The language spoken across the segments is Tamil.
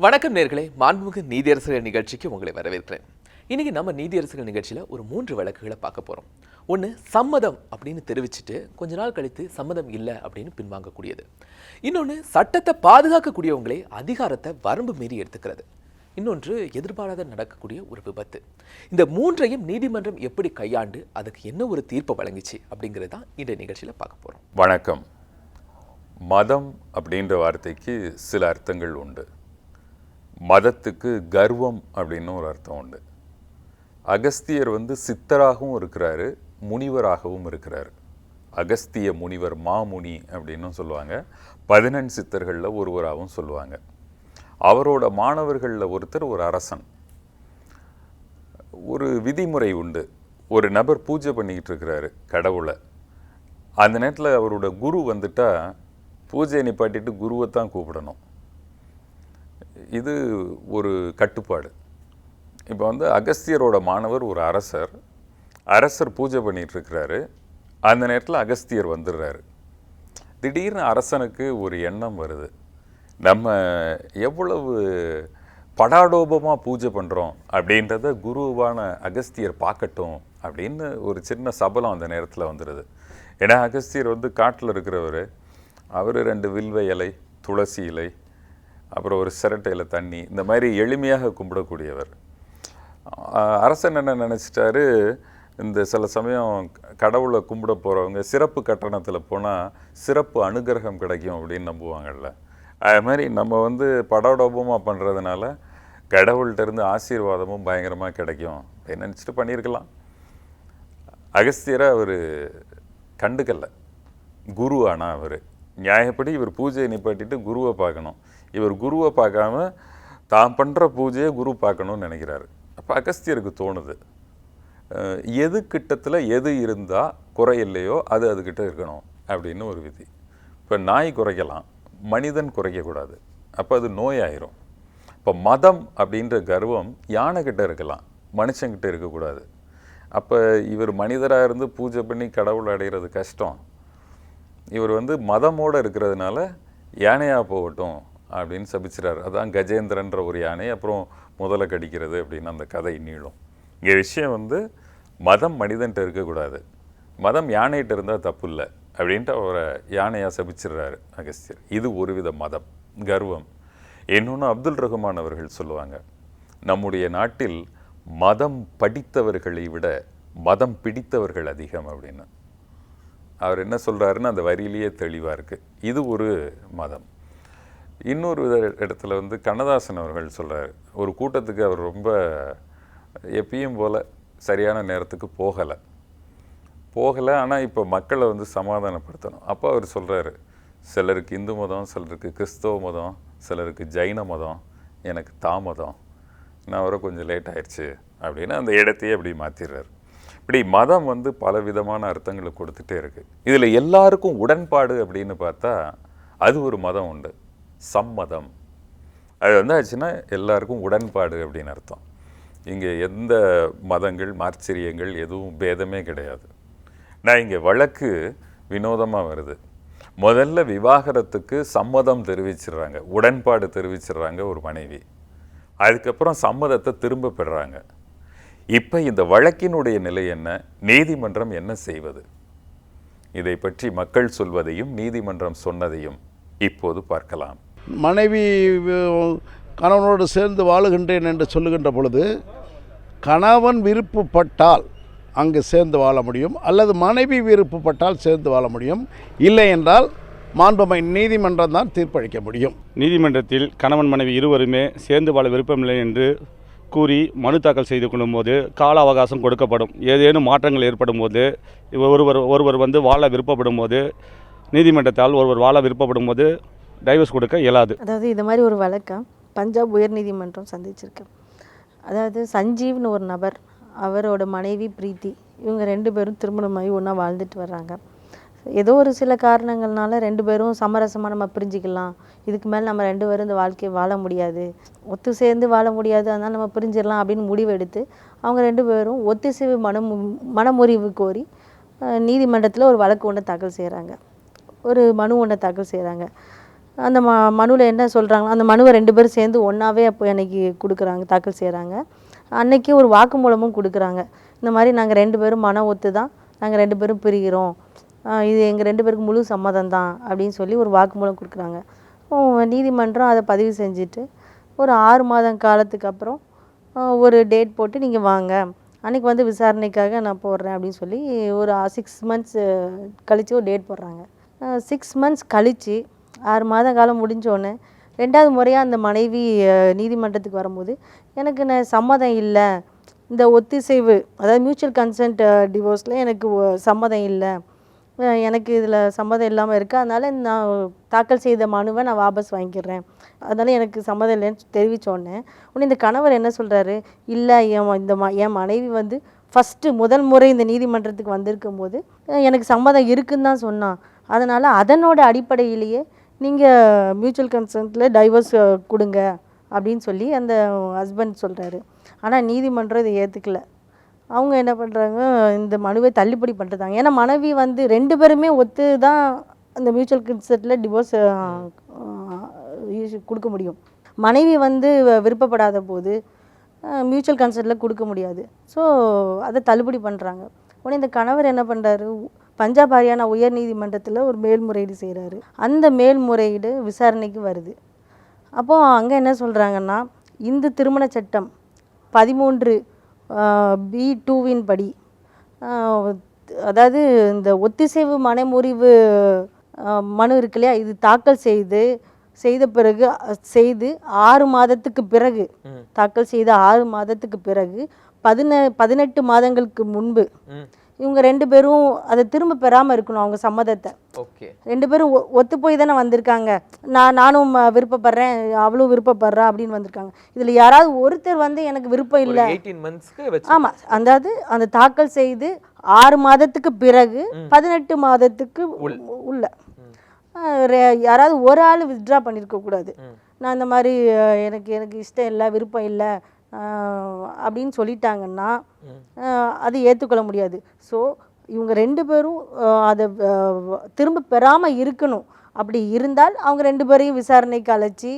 வணக்கம் நேர்களே, மாண்புமிகு நீதியரசர்கள் நிகழ்ச்சிக்கு உங்களை வரவேற்கிறேன். இன்னைக்கு நம்ம நீதியரசர்கள் நிகழ்ச்சியில் ஒரு 3 வழக்குகளை பார்க்க போகிறோம். ஒன்று, சம்மதம் அப்படின்னு தெரிவிச்சுட்டு கொஞ்ச நாள் கழித்து சம்மதம் இல்லை அப்படின்னு பின்வாங்கக்கூடியது. இன்னொன்று, சட்டத்தை பாதுகாக்கக்கூடியவங்களே அதிகாரத்தை வரம்பு மீறி எடுத்துக்கிறது. இன்னொன்று, எதிர்பாராத நடக்கக்கூடிய ஒரு விபத்து. இந்த மூன்றையும் நீதிமன்றம் எப்படி கையாண்டு அதுக்கு என்ன ஒரு தீர்ப்பை வழங்கிச்சு அப்படிங்கிறது தான் இந்த நிகழ்ச்சியில் பார்க்க போகிறோம். வணக்கம். மதம் அப்படின்ற வார்த்தைக்கு சில அர்த்தங்கள் உண்டு. மதத்துக்கு கர்வம் அப்படின்னு ஒரு அர்த்தம் உண்டு. அகஸ்தியர் சித்தராகவும் இருக்கிறாரு, முனிவராகவும் இருக்கிறாரு. அகஸ்திய முனிவர், மாமுனி அப்படின்னும் சொல்லுவாங்க. 14 சித்தர்களில் ஒருவராகவும் சொல்லுவாங்க. அவரோட மாணவர்களில் ஒருத்தர் ஒரு அரசன். ஒரு விதிமுறை உண்டு. ஒரு நபர் பூஜை பண்ணிக்கிட்டு இருக்கிறாரு கடவுளை. அந்த நேரத்தில் அவரோட குரு வந்துட்டா பூஜையை நிப்பாட்டிட்டு குருவை தான் கூப்பிடணும். இது ஒரு கட்டுப்பாடு. இப்போ அகஸ்தியரோட மாணவர் ஒரு அரசர் பூஜை பண்ணிகிட்ருக்கிறாரு. அந்த நேரத்தில் அகஸ்தியர் வந்துடுறாரு. திடீர்னு அரசனுக்கு ஒரு எண்ணம் வருது, நம்ம எவ்வளவு படாடோபமாக பூஜை பண்ணுறோம் அப்படின்றத குருவான அகஸ்தியர் பார்க்கட்டும் அப்படின்னு ஒரு சின்ன சபலம் அந்த நேரத்தில் வந்துடுது. ஏன்னா அகஸ்தியர் காட்டில் இருக்கிறவர். அவர் 2 வில்வ இலை, துளசி இலை, அப்புறம் ஒரு சிரட்டையில் தண்ணி, இந்த மாதிரி எளிமையாக கும்பிடக்கூடியவர். அரசன் என்ன நினச்சிட்டாரு, இந்த சில சமயம் கடவுளை கும்பிட போகிறவங்க சிறப்பு கட்டணத்தில் போனால் சிறப்பு அனுகிரகம் கிடைக்கும் அப்படின்னு நம்புவாங்கள்ல. அது மாதிரி நம்ம படாடோபமாக பண்ணுறதுனால கடவுள்கிட்டருந்து ஆசீர்வாதமும் பயங்கரமாக கிடைக்கும் அப்படின்னு நினச்சிட்டு பண்ணியிருக்கலாம். அகஸ்தியரை அவர் கண்டுக்கலை. குரு ஆனால் அவர் நியாயப்படி இவர் பூஜையை நிப்பாட்டிட்டு குருவை பார்க்கணும். இவர் குருவை பார்க்காம தான் பண்ணுற பூஜையை குரு பார்க்கணும்னு நினைக்கிறாரு. அப்போ அகஸ்தியருக்கு தோணுது, எது கிட்டத்தில் எது இருந்தால் குறையில்லையோ அது அதுக்கிட்ட இருக்கணும் அப்படின்னு ஒரு விதி. இப்போ நாய் குறைக்கலாம், மனிதன் குறைக்கக்கூடாது. அப்போ அது நோயாயிரும். இப்போ மதம் அப்படின்ற கர்வம் யானைக்கிட்ட இருக்கலாம், மனுஷங்கிட்ட இருக்கக்கூடாது. அப்போ இவர் மனிதராக இருந்து பூஜை பண்ணி கடவுள் அடைகிறது கஷ்டம். இவர் மதமோடு இருக்கிறதுனால யானையாக போகட்டும் அப்படின்னு சபிச்சிறாரு. அதான் கஜேந்திரன்ற ஒரு யானை அப்புறம் முதலை கடிக்கிறது அப்படின்னு அந்த கதை நீளும். இங்கே விஷயம் மதம் மனிதன்கிட்ட இருக்கக்கூடாது, மதம் யானைகிட்ட இருந்தால் தப்பு இல்லை அப்படின்ட்டு அவரை யானையாக சபிச்சிடுறாரு அகஸ்தியர். இது ஒரு வித மதம், கர்வம். இன்னொன்று அப்துல் ரஹ்மான் அவர்கள் சொல்லுவாங்க, நம்முடைய நாட்டில் மதம் படித்தவர்களை விட மதம் பிடித்தவர்கள் அதிகம் அப்படின்னு. அவர் என்ன சொல்கிறாருன்னு அந்த வரியிலேயே தெளிவாக இருக்குது. இது ஒரு மதம். இன்னொரு இடத்துல கண்ணதாசன் அவர்கள் சொல்கிறார், ஒரு கூட்டத்துக்கு அவர் ரொம்ப எப்பயும் போல் சரியான நேரத்துக்கு போகலை. ஆனால் இப்போ மக்களை சமாதானப்படுத்தணும். அப்போ அவர் சொல்கிறாரு, சிலருக்கு இந்து மதம், சிலருக்கு கிறிஸ்தவ மதம், சிலருக்கு ஜைன மதம், எனக்கு தாமதம், நான் வர கொஞ்சம் லேட் ஆயிடுச்சு அப்படின்னு அந்த இடத்தையே அப்படி மாற்றிடுறாரு. இப்படி மதம் பல விதமான அர்த்தங்களை கொடுத்துட்டே இருக்குது. இதில் எல்லாருக்கும் உடன்பாடு அப்படின்னு பார்த்தா அது ஒரு மதம் உண்டு, சம்மதம். அது ஆச்சுன்னா எல்லாருக்கும் உடன்பாடு அப்படின்னு அர்த்தம். இங்கே எந்த மதங்கள், மார்ச்சரியங்கள் எதுவும் பேதமே கிடையாது. நான் இங்கே வழக்கு வினோதமாக வருது. முதல்ல விவாகரத்துக்கு சம்மதம் தெரிவிச்சிடுறாங்க, உடன்பாடு தெரிவிச்சிடுறாங்க ஒரு மனைவி. அதுக்கப்புறம் சம்மதத்தை திரும்ப பெறுறாங்க. இப்போ இந்த வழக்கினுடைய நிலை என்ன, நீதிமன்றம் என்ன செய்வது? இதை பற்றி மக்கள் சொல்வதையும் நீதிமன்றம் சொன்னதையும் இப்போது பார்க்கலாம். மனைவி கணவனோடு சேர்ந்து வாழுகின்றேன் என்று சொல்லுகின்ற பொழுது கணவன் விருப்பப்பட்டால் அங்கு சேர்ந்து வாழ முடியும், அல்லது மனைவி விருப்பப்பட்டால் சேர்ந்து வாழ முடியும். இல்லை என்றால் மாண்புமை நீதிமன்றம் தான் தீர்ப்பளிக்க முடியும். நீதிமன்றத்தில் கணவன் மனைவி இருவருமே சேர்ந்து வாழ விருப்பமில்லை என்று கூறி மனு தாக்கல் செய்து கொள்ளும் போது கால அவகாசம் கொடுக்கப்படும். ஏதேனும் மாற்றங்கள் ஏற்படும் போது ஒருவர் வாழ விருப்பப்படும் போது, நீதிமன்றத்தால் ஒருவர் வாழ விருப்பப்படும் போது டைவர்ஸ் கொடுக்க இயலாது. அதாவது இது மாதிரி ஒரு வழக்கம் பஞ்சாப் உயர்நீதிமன்றம் சந்திச்சிருக்கு. அதாவது சஞ்சீவ்னு ஒரு நபர், அவரோட மனைவி பிரீத்தி, இவங்க 2 பேரும் திருமணமாகி ஒன்றா வாழ்ந்துட்டு வர்றாங்க. ஏதோ ஒரு சில காரணங்கள்னால 2 பேரும் சமரசமாக நம்ம பிரிஞ்சிக்கலாம், இதுக்கு மேலே நம்ம 2 பேரும் இந்த வாழ்க்கையை வாழ முடியாது, ஒத்து சேர்ந்து வாழ முடியாது, அதனால் நம்ம பிரிஞ்சிடலாம் அப்படின்னு முடிவெடுத்து அவங்க 2 பேரும் ஒத்திசைவு மனமுறிவு கோரி நீதிமன்றத்தில் ஒரு வழக்கு ஒன்று தாக்கல் செய்கிறாங்க, ஒரு மனு ஒன்று தாக்கல் செய்கிறாங்க. அந்த மனுவில் என்ன சொல்கிறாங்களோ அந்த மனுவை 2 பேரும் சேர்ந்து ஒன்றாவே அப்போ அன்றைக்கி கொடுக்குறாங்க, தாக்கல் செய்கிறாங்க. அன்றைக்கி ஒரு வாக்குமூலமும் கொடுக்குறாங்க. இந்த மாதிரி நாங்கள் 2 பேரும் மன ஒத்து தான் நாங்கள் 2 பேரும் பிரிகிறோம், இது எங்கள் 2 பேருக்கு முழு சம்மதம் தான் அப்படின்னு சொல்லி ஒரு வாக்குமூலம் கொடுக்குறாங்க. நீதிமன்றம் அதை பதிவு செஞ்சுட்டு ஒரு 6 மாதம் காலத்துக்கு அப்புறம் ஒரு டேட் போட்டு நீங்கள் வாங்க, அன்றைக்கி வந்து விசாரணைக்காக நான் போடுறேன் அப்படின்னு சொல்லி ஒரு 6 மந்த்ஸ் கழித்து ஒரு டேட் போடுறாங்க. 6 மந்த்ஸ் கழித்து 6 மாத காலம் முடிஞ்சோடனே 2வது முறையாக அந்த மனைவி நீதிமன்றத்துக்கு வரும்போது எனக்கு சம்மதம் இல்லை, இந்த ஒத்திசைவு அதாவது மியூச்சுவல் கன்சென்ட் டிவோர்ஸில் எனக்கு சம்மதம் இல்லை, எனக்கு இதில் சம்மதம் இல்லாமல் இருக்குது, அதனால் நான் தாக்கல் செய்த மனுவை நான் வாபஸ் வாங்கிக்கிறேன், அதனால் எனக்கு சம்மதம் இல்லைன்னு தெரிவித்தோடனே உடனே இந்த கணவர் என்ன சொல்கிறாரு, இல்லை என் மனைவி வந்து முதல் முறை இந்த நீதிமன்றத்துக்கு வந்திருக்கும் போது எனக்கு சம்மதம் இருக்குன்னு தான் சொன்னான், அதனால் அதனோட அடிப்படையிலேயே நீங்கள் மியூச்சுவல் கன்சென்ட்டில் டைவர்ஸ் கொடுங்க அப்படின்னு சொல்லி அந்த ஹஸ்பண்ட் சொல்கிறாரு. ஆனால் நீதிமன்றம் இதை ஏற்றுக்கல. அவங்க என்ன பண்ணுறாங்க, இந்த மனுவை தள்ளுபடி பண்ணுறாங்க. ஏன்னா மனைவி வந்து 2 பேருமே ஒத்து தான் அந்த மியூச்சுவல் கன்சென்ட்டில் டிவோர்ஸ் கொடுக்க முடியும். மனைவி வந்து விருப்பப்படாத போது மியூச்சுவல் கன்சென்ட்டில் கொடுக்க முடியாது. ஸோ அதை தள்ளுபடி பண்ணுறாங்க. உடனே இந்த கணவர் என்ன பண்ணுறாரு, பஞ்சாப் ஹரியானா உயர் நீதிமன்றத்தில் ஒரு மேல்முறையீடு செய்கிறாரு. அந்த மேல்முறையீடு விசாரணைக்கு வருது. அப்போது அங்கே என்ன சொல்கிறாங்கன்னா, இந்து திருமண சட்டம் 13(b)(2) படி அதாவது இந்த ஒத்திசைவு மனமுறிவு மனு இருக்கு இல்லையா, இது தாக்கல் செய்த பிறகு 6 மாதத்துக்கு பிறகு தாக்கல் செய்த 6 மாதத்துக்கு பிறகு 18 மாதங்களுக்கு முன்பு இவங்க 2 பேரும் அதை திரும்ப பெறாமல் இருக்கணும் அவங்க சம்மதத்தை. ஓகே, 2 பேரும் ஒத்து போய் தானே வந்திருக்காங்க, நானும் விருப்பப்படுறேன் அவளும் விருப்பப்படுறா அப்படின்னு வந்திருக்காங்க. இதில் யாராவது ஒருத்தர் வந்து எனக்கு விருப்பம் இல்லை, 18 மந்த்ஸ்க்கு ஆமாம், அதாவது அந்த தாக்கல் செய்து 6 மாதத்துக்கு பிறகு 18 மாதத்துக்கு உள்ள யாராவது ஒரு ஆள் வித்ட்ரா பண்ணியிருக்க கூடாது. நான் இந்த மாதிரி எனக்கு இஷ்டம் இல்லை, விருப்பம் இல்லை அப்படின்னு சொல்லிட்டாங்கன்னா அது ஏற்றுக்கொள்ள முடியாது. ஸோ இவங்க 2 பேரும் அதை திரும்ப பெறாமல் இருக்கணும். அப்படி இருந்தால் அவங்க 2 பேரையும் விசாரணைக்கு அழைச்சி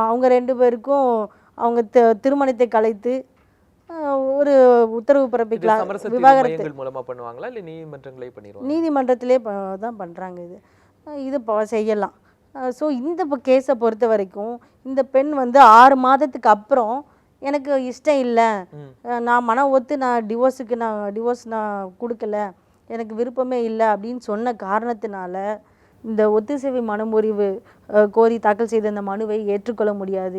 அவங்க 2 பேருக்கும் அவங்க திருமணத்தை கலைத்து ஒரு உத்தரவு பிறப்பிக்கலாம். விவாகரத்து மூலமா பண்ணுவாங்களா இல்லை நீதிமன்றங்களே பண்ணிடுவாங்க? நீதிமன்றத்திலே தான் பண்ணுறாங்க. இது செய்யலாம். ஸோ இந்த கேஸை பொறுத்த வரைக்கும் இந்த பெண் வந்து 6 மாதத்துக்கு அப்புறம் எனக்கு இஷ்டம் இல்லை, நான் மன ஒத்து நான் டிவோர்ஸ் நான் கொடுக்கல, எனக்கு விருப்பமே இல்லை அப்படின்னு சொன்ன காரணத்தினால இந்த ஒத்திசைவு மனமுறிவு கோரி தாக்கல் செய்த அந்த மனுவை ஏற்றுக்கொள்ள முடியாது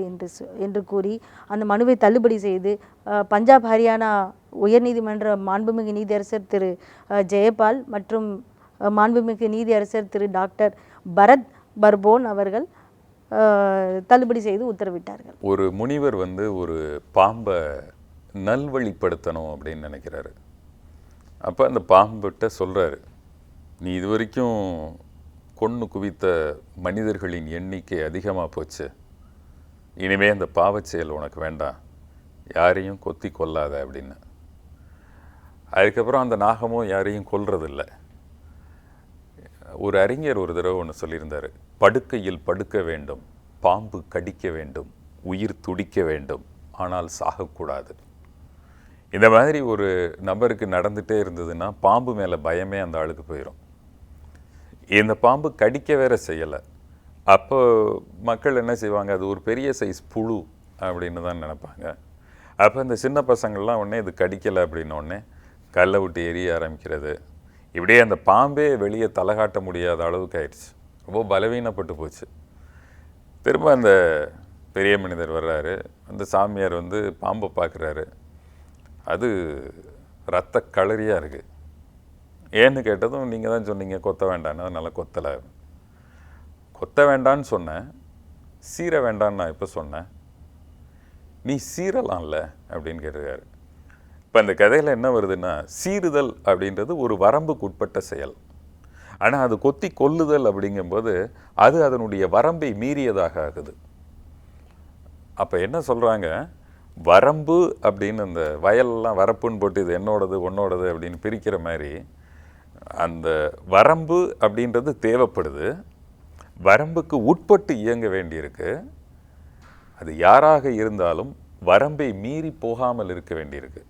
என்று கூறி அந்த மனுவை தள்ளுபடி செய்து பஞ்சாப் ஹரியானா உயர்நீதிமன்ற மாண்புமிகு நீதியரசர் திரு ஜெயபால் மற்றும் மாண்புமிகு நீதியரசர் திரு டாக்டர் பரத் பர்போன் அவர்கள் தள்ளுபடி செய்து உத்தரவிட்டார்கள். ஒரு முனிவர் வந்து ஒரு பாம்பை நல்வழிப்படுத்தணும் அப்படின்னு நினைக்கிறாரு. அப்போ அந்த பாம்பிட்ட சொல்கிறாரு, நீ இது வரைக்கும் கொன்று குவித்த மனிதர்களின் எண்ணிக்கை அதிகமாக போச்சு, இனிமே அந்த பாவச் செயல் உனக்கு வேண்டாம், யாரையும் கொத்தி கொல்லாத அப்படின்னு. அதுக்கப்புறம் அந்த நாகமும் யாரையும் கொல்றதில்லை. ஒரு அறிஞர் ஒரு தடவை ஒன்று சொல்லியிருந்தார், படுக்கையில் படுக்க வேண்டும், பாம்பு கடிக்க வேண்டும், உயிர் துடிக்க வேண்டும், ஆனால் சாகக்கூடாது. இந்த மாதிரி ஒரு நபருக்கு நடந்துகிட்டே இருந்ததுன்னா பாம்பு மேலே பயமே அந்த ஆளுக்கு போயிடும். இந்த பாம்பு கடிக்க வேற செய்யலை. அப்போ மக்கள் என்ன செய்வாங்க, அது ஒரு பெரிய சைஸ் புழு அப்படின்னு தான் நினைப்பாங்க. அப்போ இந்த சின்ன பசங்கள்லாம் உடனே இது கடிக்கலை அப்படின்னோடனே கல்லை விட்டு எரிய ஆரம்பிக்கிறது. இப்படியே அந்த பாம்பே வெளியே தலை காட்ட முடியாத அளவுக்கு ஆயிடுச்சு, ரொம்ப பலவீனப்பட்டு போச்சு. திரும்ப அந்த பெரிய மனிதர் வர்றாரு. அந்த சாமியார் வந்து பாம்பை பார்க்குறாரு, அது ரத்த களரியாக இருக்குது. ஏன்னு கேட்டதும் நீங்கள் தான் சொன்னீங்க கொத்த வேண்டான்னு, அதனால் கொத்தலை. கொத்த வேண்டான்னு சொன்னேன், சீர வேண்டான்னு நான் இப்போ சொன்னேன், நீ சீரலாம்ல அப்படின்னு கேட்டிருக்காரு. இப்போ அந்த கதையில் என்ன வருதுன்னா, சீறுதல் அப்படின்றது ஒரு வரம்புக்கு உட்பட்ட செயல். ஆனால் அது கொத்தி கொல்லுதல் அப்படிங்கும்போது அது அதனுடைய வரம்பை மீறியதாக ஆகுது. அப்போ என்ன சொல்கிறாங்க, வரம்பு அப்படின்னு அந்த வயல்லாம் வரப்புன்னு போட்டு இது என்னோடது உன்னோடது அப்படின்னு பிரிக்கிற மாதிரி அந்த வரம்பு அப்படின்றது தேவைப்படுது. வரம்புக்கு உட்பட்டு இயங்க வேண்டியிருக்கு. அது யாராக இருந்தாலும் வரம்பை மீறி போகாமல் இருக்க வேண்டியிருக்கு.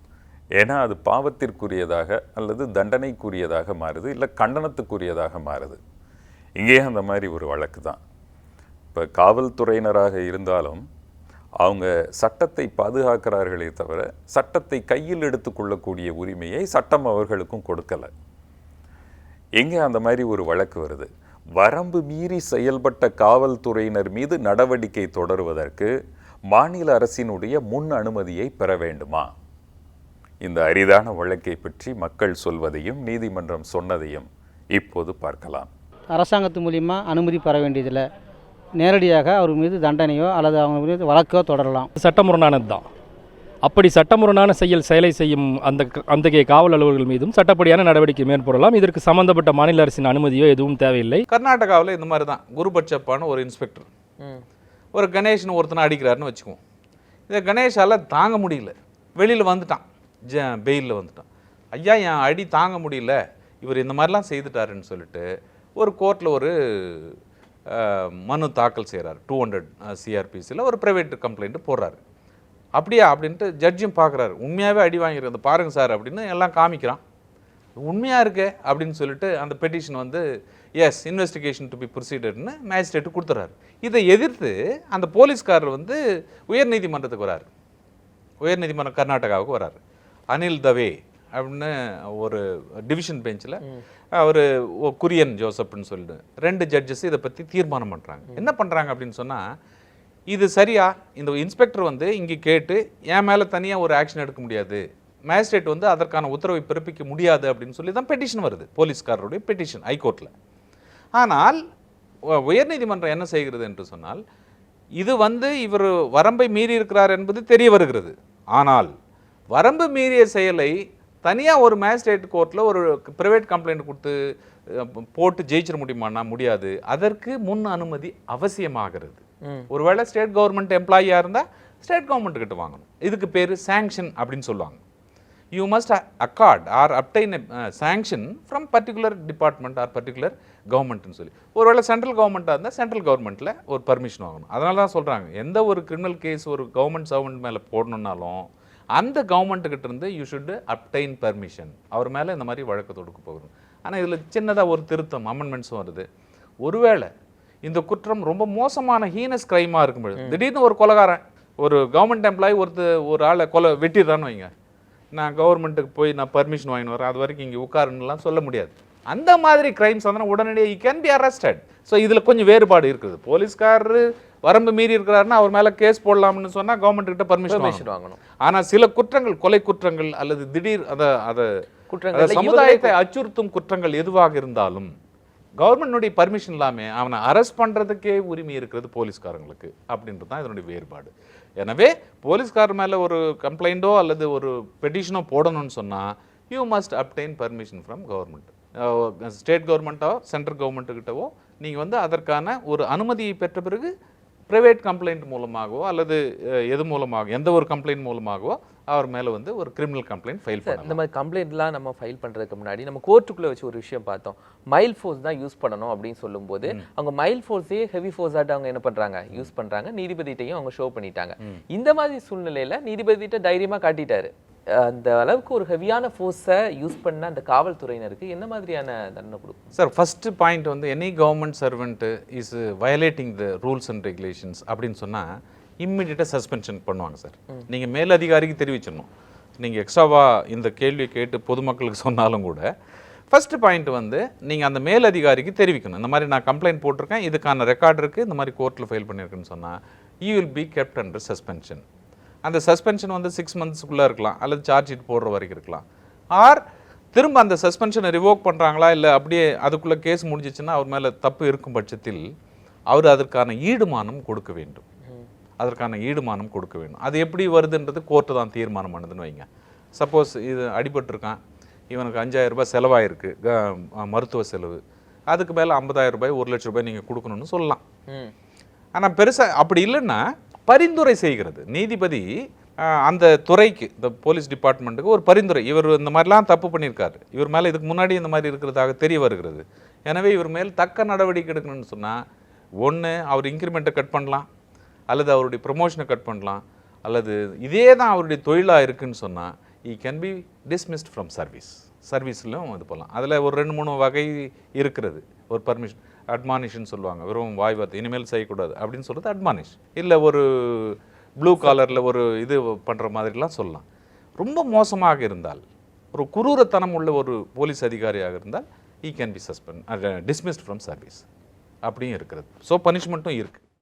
ஏன்னா அது பாவத்திற்குரியதாக அல்லது தண்டனைக்குரியதாக மாறுது, இல்லை கண்டனத்துக்குரியதாக மாறுது. இங்கேயே அந்த மாதிரி ஒரு வழக்கு தான். இப்போ காவல்துறையினராக இருந்தாலும் அவங்க சட்டத்தை பாதுகாக்கிறார்களே தவிர சட்டத்தை கையில் எடுத்துக்கொள்ளக்கூடிய உரிமையை சட்டம் அவர்களுக்கும் கொடுக்கலை. எங்கே அந்த மாதிரி ஒரு வழக்கு வருது? வரம்பு மீறி செயல்பட்ட காவல்துறையினர் மீது நடவடிக்கை தொடருவதற்கு மாநில அரசினுடைய முன் அனுமதியை பெற வேண்டுமா? இந்த அரிதான வழக்கை பற்றி மக்கள் சொல்வதையும் நீதிமன்றம் சொன்னதையும் இப்போது பார்க்கலாம். அரசாங்கத்து மூலிமா அனுமதி பெற வேண்டியதில்லை, நேரடியாக அவர் மீது தண்டனையோ அல்லது அவங்க மீது வழக்கோ தொடரலாம். சட்டமுரணானது தான். அப்படி சட்டமுரணான செயலை செய்யும் அந்தகைய காவல் அலுவலர்கள் மீதும் சட்டப்படியான நடவடிக்கை மேற்கொள்ளலாம். இதற்கு சம்பந்தப்பட்ட மாநில அரசின் அனுமதியோ எதுவும் தேவையில்லை. கர்நாடகாவில் இந்த மாதிரி தான் குருபட்சப்பான ஒரு இன்ஸ்பெக்டர் ஒரு கணேஷ்னு ஒருத்தனை அடிக்கிறாருன்னு வச்சுக்குவோம். இந்த கணேஷால் தாங்க முடியல, வெளியில் வந்துட்டான், பெயிலில் வந்துட்டான். ஐயா என் அடி தாங்க முடியல, இவர் இந்த மாதிரிலாம் செய்துட்டாருன்னு சொல்லிட்டு ஒரு கோர்ட்டில் ஒரு மனு தாக்கல் செய்கிறார். 200 CRPCயில் ஒரு ப்ரைவேட் கம்ப்ளைண்ட்டு போடுறாரு. அப்படியா அப்படின்ட்டு ஜட்ஜும் பார்க்குறாரு, உண்மையாகவே அடி வாங்கியிருந்த பாருங்கள் சார் அப்படின்னு எல்லாம் காமிக்கிறான். உண்மையாக இருக்கே அப்படின்னு சொல்லிட்டு அந்த பெட்டிஷன் வந்து எஸ் இன்வெஸ்டிகேஷன் டு பி ப்ரொசீடர்னு மேஜிஸ்ட்ரேட்டு கொடுத்துறாரு. இதை எதிர்த்து அந்த போலீஸ்காரர் வந்து உயர்நீதிமன்றத்துக்கு வராரு, உயர்நீதிமன்றம் கர்நாடகாவுக்கு வராரு. அனில் தவே அப்படின்னு ஒரு டிவிஷன் பெஞ்சில் ஒரு குரியன் ஜோசப்னு சொல்லிட்டு 2 ஜட்ஜஸ் இதை பற்றி தீர்மானம் பண்ணுறாங்க. என்ன பண்ணுறாங்க அப்படின்னு சொன்னால், இது சரியா, இந்த இன்ஸ்பெக்டர் வந்து இங்கே கேட்டு என் மேலே தனியாக ஒரு ஆக்ஷன் எடுக்க முடியாது, மேஜிஸ்ட்ரேட் வந்து அதற்கான உத்தரவை பிறப்பிக்க முடியாது அப்படின்னு சொல்லி தான் பெட்டிஷன் வருது, போலீஸ்காரருடைய பெட்டிஷன் ஹைகோர்ட்டில். ஆனால் உயர்நீதிமன்றம் என்ன செய்கிறது என்று சொன்னால், இது வந்து இவர் வரம்பை மீறி இருக்கிறார் என்பது தெரிய வருகிறது. ஆனால் வரம்பு மீறிய செயலை தனியாக ஒரு மேஜிஸ்ட்ரேட் கோர்ட்டில் ஒரு ப்ரைவேட் கம்ப்ளைண்ட் கொடுத்து போட்டு ஜெயிச்சிட முடியுமானா முடியாது. அதற்கு முன் அனுமதி அவசியமாகிறது. ஒருவேளை ஸ்டேட் கவர்மெண்ட் எம்ப்ளாயியாக இருந்தால் ஸ்டேட் கவர்மெண்ட் கிட்ட வாங்கணும். இதுக்கு பேர் சாங்ஷன் அப்படின்னு சொல்லுவாங்க. You must accord or obtain sanction from particular department or particular கவர்மெண்ட்னு சொல்லி. ஒருவேளை சென்ட்ரல் கவர்மெண்ட்டாக இருந்தால் சென்ட்ரல் கவர்மெண்ட்டில் ஒரு பர்மிஷன் வாங்கணும். அதனால தான் சொல்கிறாங்க, எந்த ஒரு கிரிமினல் கேஸ் ஒரு கவர்மெண்ட் சர்வெண்ட் மேலே போடணுன்னாலும் அந்த கவர்மெண்ட்டுக்கிட்ட இருந்து யூ ஷுட் அப்டைன் பர்மிஷன். அவர் மேலே இந்த மாதிரி வழக்கு தொடுக்க போகிறோம். ஆனால் இதில் சின்னதாக ஒரு திருத்தம், அமெண்ட்மெண்ட்ஸும் வருது. ஒருவேளை இந்த குற்றம் ரொம்ப மோசமான ஹீனஸ் கிரைமாக இருக்கும்பொழுது, திடீர்னு ஒரு கொலைகாரன் ஒரு கவர்மெண்ட் எம்ப்ளாயி ஒரு ஆளை வெட்டிடுறான்னு வைங்க, நான் கவர்மெண்ட்டுக்கு போய் நான் பர்மிஷன் வாங்கின்னு வரேன், அது வரைக்கும் இங்கே உட்காருன்னுலாம் சொல்ல முடியாது. அந்த மாதிரி கிரைம்ஸ் வந்து உடனடியாக you can be arrested. So இதில் கொஞ்சம் வேறுபாடு இருக்குது. போலீஸ்காரரு வரம்பு மீறி இருக்கிறாருன்னா அவர் மேலே கேஸ் போடலாம்னு சொன்னால் கவர்மெண்ட் கிட்ட பர்மிஷன் வாங்கணும். ஆனால் சில குற்றங்கள், கொலை குற்றங்கள் அல்லது திடீர் சமுதாயத்தை அச்சுறுத்தும் குற்றங்கள் எதுவாக இருந்தாலும் கவர்மெண்ட்டுடைய பர்மிஷன் இல்லாமல் அவனை அரெஸ்ட் பண்ணுறதுக்கே உரிமை இருக்கிறது போலீஸ்காரங்களுக்கு அப்படின்றது தான் இதனுடைய வேறுபாடு. எனவே போலீஸ்காரர் மேலே ஒரு கம்ப்ளைண்ட்டோ அல்லது ஒரு பெட்டிஷனோ போடணும்னு சொன்னால் you must obtain permission from government. State கவர்மெண்ட்டோ சென்ட்ரல் கவர்மெண்ட்டுக்கிட்டவோ நீங்கள் வந்து அதற்கான ஒரு அனுமதியை பெற்ற பிறகு ப்ரைவேட் கம்ப்ளைண்ட் மூலமாகவோ அல்லது எது மூலமாக எந்த ஒரு கம்ப்ளைண்ட் மூலமாகவோ அவர் மேலே வந்து ஒரு கிரிமினல் கம்ப்ளைண்ட் ஃபைல் பண்ணலாம். இந்த மாதிரி கம்ப்ளைண்ட்லாம் நம்ம ஃபைல் பண்ணுறதுக்கு முன்னாடி நம்ம கோர்ட்டுக்குள்ளே வச்சு ஒரு விஷயம் பார்த்தோம், மைல்ட் ஃபோர்ஸ் தான் யூஸ் பண்ணணும் அப்படின்னு சொல்லும்போது அவங்க மைல்ட் ஃபோர்ஸே ஹெவி ஃபோர்ஸாட்ட அவங்க என்ன பண்ணுறாங்க, யூஸ் பண்ணுறாங்க. நீதிபதிட்டையும் அவங்க ஷோ பண்ணிட்டாங்க. இந்த மாதிரி சூழ்நிலையில் நீதிபதிட்ட தைரியமாக காட்டிட்டாரு. அந்த அளவுக்கு ஒரு ஹெவியான ஃபோர்ஸை யூஸ் பண்ண அந்த காவல்துறையினருக்கு என்ன மாதிரியான தண்டனை கொடுக்கும்? சார், ஃபர்ஸ்ட் பாயிண்ட் வந்து any government servant is violating the rules and regulations அப்படின்னு சொன்னால் இம்மிடியட்டாக சஸ்பென்ஷன் பண்ணுவாங்க சார். நீங்கள் மேலதிகாரிக்கு தெரிவிச்சிடணும். நீங்கள் எக்ஸ்ட்ராவாக இந்த கேள்வியை கேட்டு பொதுமக்களுக்கு சொன்னாலும் கூட ஃபர்ஸ்ட் பாயிண்ட் வந்து நீங்கள் அந்த மேலதிகாரிக்கு தெரிவிக்கணும். இந்த மாதிரி நான் கம்ப்ளைண்ட் போட்டிருக்கேன், இதுக்கான ரெக்கார்டு இருக்குது, இந்த மாதிரி கோர்ட்டில் ஃபைல் பண்ணியிருக்குன்னு சொன்னால் you will be kept under suspension. அந்த சஸ்பென்ஷன் வந்து 6 monthsக்குள்ளே இருக்கலாம், அல்லது சார்ஜ் ஷீட் போடுற வரைக்கும் இருக்கலாம். ஆர் திரும்ப அந்த சஸ்பென்ஷனை ரிவோக் பண்ணுறாங்களா, இல்லை அப்படியே அதுக்குள்ளே கேஸ் முடிஞ்சிச்சுன்னா அவர் மேலே தப்பு இருக்கும் பட்சத்தில் அவர் அதற்கான ஈடுமானம் கொடுக்க வேண்டும். அது எப்படி வருதுன்றது கோர்ட்டு தான் தீர்மானம் பண்ணுதுன்னு வைங்க. சப்போஸ் இது அடிபட்டிருக்கான், இவனுக்கு 5000 ரூபாய் செலவாயிருக்கு, மருத்துவ செலவு, அதுக்கு மேலே 50,000 ரூபாய் 1 லட்ச ரூபாய் நீங்கள் கொடுக்கணும்னு சொல்லலாம். ஆனால் பெருசாக அப்படி இல்லைன்னா பரிந்துரை செய்கிறது நீதிபதி அந்த துறைக்கு, இந்த போலீஸ் டிபார்ட்மெண்ட்டுக்கு ஒரு பரிந்துரை, இவர் இந்த மாதிரிலாம் தப்பு பண்ணியிருக்காரு, இவர் மேலே இதுக்கு முன்னாடி இந்த மாதிரி இருக்கிறதாக தெரிய வருகிறது, எனவே இவர் மேல் தக்க நடவடிக்கை எடுக்கணும்னு சொன்னால் ஒன்று அவர் இன்க்ரிமெண்ட்டை கட் பண்ணலாம், அல்லது அவருடைய ப்ரமோஷனை கட் பண்ணலாம், அல்லது இதே தான் அவருடைய தொழிலாக இருக்குன்னு சொன்னால் he can be dismissed from சர்வீஸ்லையும் இது போகலாம். அதில் ஒரு 2-3 வகை இருக்கிறது. ஒரு பர்மிஷன் அட்மானிஷன் சொல்லுவாங்க, வெறும் வாய் வார்த்தை இனிமேல் செய்யக்கூடாது அப்படின்னு சொல்கிறது அட்மானிஷ். இல்லை ஒரு ப்ளூ காலரில் ஒரு இது பண்ணுற மாதிரிலாம் சொல்லலாம். ரொம்ப மோசமாக இருந்தால், ஒரு குரூரத்தனம் உள்ள ஒரு போலீஸ் அதிகாரியாக இருந்தால் ஈ can be dismissed from service அப்படியும் இருக்கிறது. ஸோ பனிஷ்மெண்ட்டும் இருக்குது.